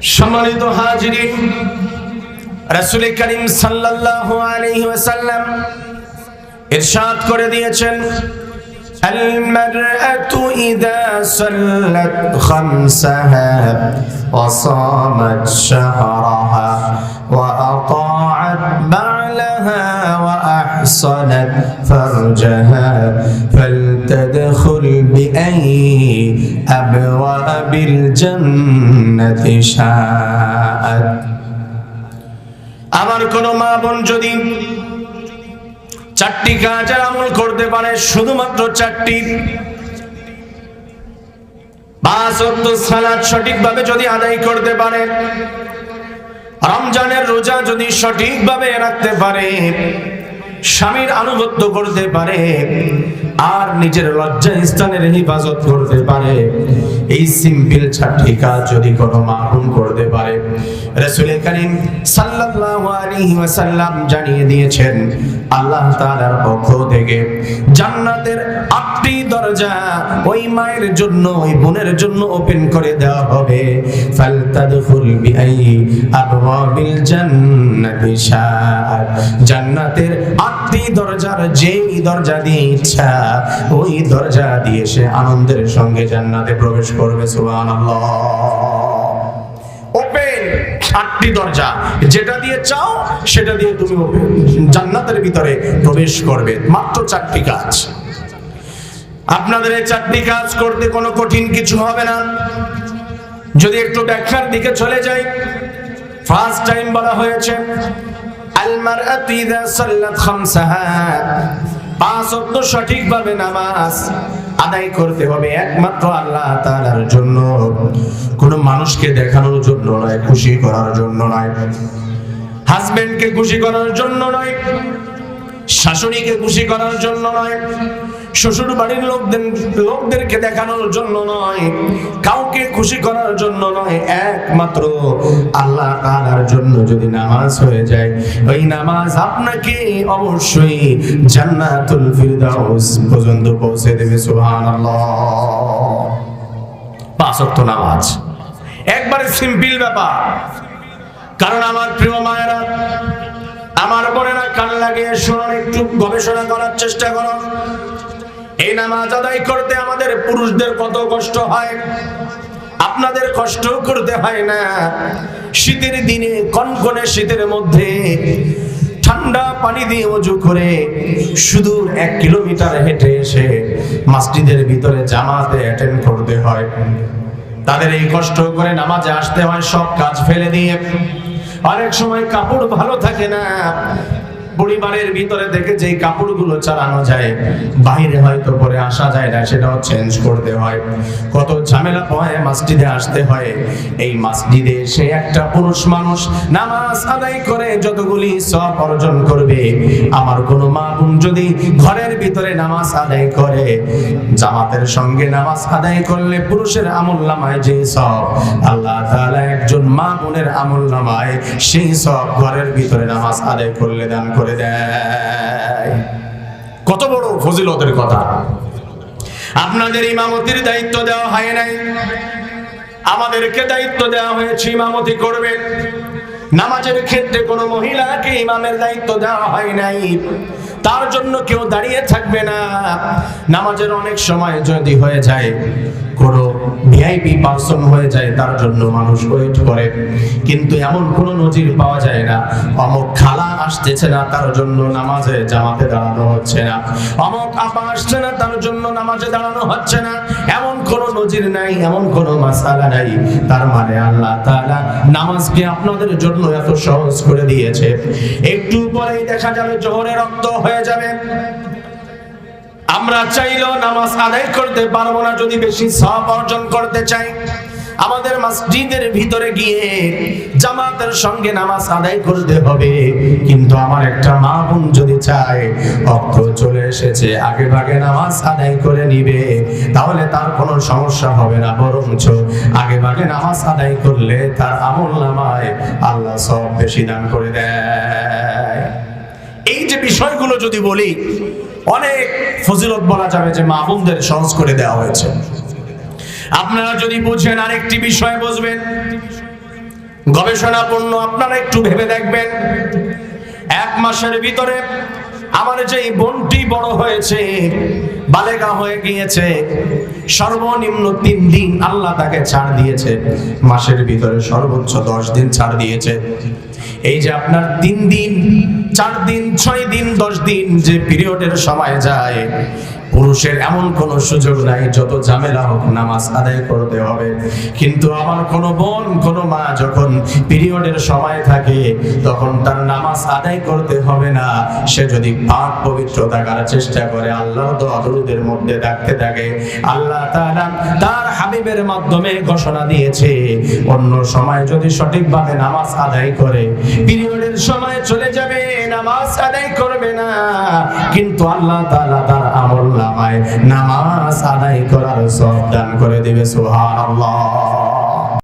সম্মানিত হাজিরিন, রাসূল করিম সাল্লাল্লাহু আলাইহি ওয়াসাল্লাম ইরশাদ করে দিয়েছেন, আল মারআতু ইযা সাল্লাত খামসাহা ওয়া সামাত শাহরাহা ওয়া আতাআত বা'লাহা ওয়া আহসানাত ফারজাহা ফালতাদখুল বিআইয়ি আবওয়াবিল জান্নাতি শাআত। আমার কোন মা বোন যদি চারটি কাজের আমল করতে পারে, শুধুমাত্র চারটি, 5 ওয়াক্ত সালাত সঠিকভাবে যদি আদায় করতে পারে, রমজানের রোজা যদি সঠিকভাবে রাখতে পারে, স্বামীর আনুগত্য করতে পারে, আর নিজের লজ্জা স্থানের হেফাজত করতে পারে, এই সিম্পল চারটি কাজ যদি কোনো মা বোন করতে পারে, রাসূল করিম সাল্লাল্লাহু আলাইহি ওয়াসাল্লাম জানিয়ে দিয়েছেন, আল্লাহ তাআলার পক্ষ থেকে জান্নাতের 8টি দরজা ওই মায়ের জন্য, ওই বোনের জন্য ওপেন করে দেওয়া হবে। ফালতাদখুল বিআইয়ি আবওয়াবিল জান্নাতি শাআত। জান্নাতের 8টি দরজার যেই দরজা দিয়ে ইচ্ছা, ওই দরজা দিয়ে সে আনন্দের সঙ্গে জান্নাতে প্রবেশ করবে। সুবহানাল্লাহ। ওপেন 8টি দরজা, যেটা দিয়ে চাও সেটা দিয়ে তুমি জান্নাতের ভিতরে প্রবেশ করবে। মাত্র 4টি কাজ। আপনাদের এই 4টি কাজ করতে কোনো কঠিন কিছু হবে না। যদি একটু ব্যাখ্যার দিকে চলে যাই, ফার্স্ট টাইম বলা হয়েছে আল মারআতু ইযা সাল্লাত খামসাহা, 5 ওয়াক্ত সঠিকভাবে নামাজ আদায় করতে হবে একমাত্র আল্লাহ তাআলার জন্য, কোনো মানুষকে দেখানোর জন্য নয়, খুশি করার জন্য নয়, হাজবেন্ডকে খুশি করার জন্য নয়, শাশুড়িকে খুশি করার জন্য নয়, শ্বশুর বাড়ির লোকদেরকে দেখানোর জন্য নয়, কাউকে খুশি করার জন্য নয়, একমাত্র আল্লাহ তাআলার জন্য যদি নামাজ হয়ে যায়, ওই নামাজ আপনাকে অবশ্যই জান্নাতুল ফিরদাউস পর্যন্ত পৌঁছে দেবে। সুবহানাল্লাহ। 5 ওয়াক্ত নামাজ একবারে সিম্পল ব্যাপার। কারণ আমার প্রিয় মায়েরা, আমার বোনেরা, কান লাগিয়ে শুনুন, একটু গবেষণা করার চেষ্টা করুন। এই নামাজ আদায় করতে আমাদের পুরুষদের কত কষ্ট হয়, আপনাদের কষ্ট করতে হয় না। শীতের দিনে, কনকনে শীতের মধ্যে ঠান্ডা পানি দিয়ে ওযু করে শুধু 1 কিলোমিটার হেঁটে এসে মসজিদের ভিতরে জামাতে অ্যাটেন্ড করতে হয়। তাদের এই কষ্ট করে নামাজে আসতে হয় সব কাজ ফেলে দিয়ে। অনেক সময় কাপড় ভালো থাকে না, পরিবারের ভিতরে থেকে যেই কাপড়গুলো চালানো যায়, বাইরে হয়তো পরে আসা যায় না, সেটাও চেঞ্জ করতে হয়। কত ঝামেলা হয়, মসজিদে আসতে হয়। এই মসজিদে সে একটা পুরুষ মানুষ নামাজ আদায় করে যতগুলি সওয়াব অর্জন করবে, আমার কোনো মা বোন যদি ঘরের ভিতরে নামাজ আদায় করে, জামাতের সঙ্গে নামাজ আদায় করলে পুরুষের আমলনামায় যে সওয়াব, আল্লাহ তাআলা একজন মা বোনের আমলনামায় সেই সওয়াব ঘরের ভিতরে নামাজ আদায় করলে দান করে দেয়। কত বড় ফজিলতের কথা। আপনাদের ইমামতির দায়িত্ব দেওয়া হয় নাই, আমাদেরকে দায়িত্ব দেওয়া হয়েছে ইমামতি করবেন। নামাজের ক্ষেত্রে কোনো মহিলাকে ইমামের দায়িত্ব দেওয়া হয় নাই, তার জন্য কেউ দাঁড়িয়ে থাকবে না। নামাজের অনেক সময় যদি হয়ে যায়, কোনো ভিআইপি পারসন হয়ে যায়, তার জন্য মানুষ ওয়েট করে, কিন্তু এমন কোনো নজির পাওয়া যায় না অমুক খালা আসতেছে না তার জন্য নামাজে জামাতে দাঁড়ানো হচ্ছে না, অমুক আপা আসছে না তার জন্য নামাজে দাঁড়ানো হচ্ছে না। এমন কোনো নজির নাই, এমন কোনো মাসালা নাই। তার মানে আল্লাহ তাআলা নামাজকে আপনাদের জন্য এত সহজ করে দিয়েছে। একটু পরেই দেখা যাবে জোহরের রক্ত হয়ে যাবে, আমরা চাইলেও নামাজ আদায় করতে পারবো না। যদি বেশি সওয়াব অর্জন করতে চাই, আমাদের মসজিদের ভিতরে গিয়ে জামাতের সঙ্গে নামাজ আদায় করতে হবে। কিন্তু আমার একটা মা বোন যদি চায় রক্ত চলে এসেছে, আগে ভাগে নামাজ আদায় করে নিবে, তাহলে তার কোনো সমস্যা হবে না, বরঞ্চ আগে ভাগে নামাজ আদায় করলে তার আমলনামায় আল্লাহ সওয়াব বেশি দান করে দেয়। এই যে বিষয়গুলো যদি বলি, অনেক ফজিলত বলা যাবে যে মা বোনদের সহজ করে দেওয়া হয়েছে। আপনারা যদি বুঝেন, আরেকটি বিষয় বুঝবেন, গবেষণাপূর্ণ, আপনারা একটু ভেবে দেখবেন, 1 মাসের ভিতরে আমার যে বোনটি বড় হয়েছে, বালেগা হয়ে গিয়েছে, সর্বনিম্ন 3 দিন আল্লাহ তাকে ছাড় দিয়েছে, মাসের ভিতরে সর্বোচ্চ 10 দিন ছাড় দিয়েছে। এই যে আপনার 3 দিন, 4 দিন, 6 দিন, 10 দিন যে পিরিয়ডের সময় যায়, পুরুষের এমন কোনো সুযোগ নাই, যত ঝামেলা হোক নামাজ আদায় করতে হবে। কিন্তু আমার কোনো বোন, কোনো মা যখন পিরিয়ডের সময় থাকে, তখন তার নামাজ আদায় করতে হবে না। সে যদি পাক পবিত্র থাকার চেষ্টা করে, আল্লাহর দরুদের মধ্যে থাকতে থাকে, আল্লাহ তাআলা তার হাবিবের মাধ্যমে ঘোষণা দিয়েছে, অন্য সময় যদি সঠিকভাবে নামাজ আদায় করে, পিরিয়ডের সময় চলে যাবে, নামাজ আদায় করবে না, কিন্তু আল্লাহ তাআলা তার আমল নামায় নামাজ আদায় করার সওয়াব দান করে দিবে। সুবহানাল্লাহ।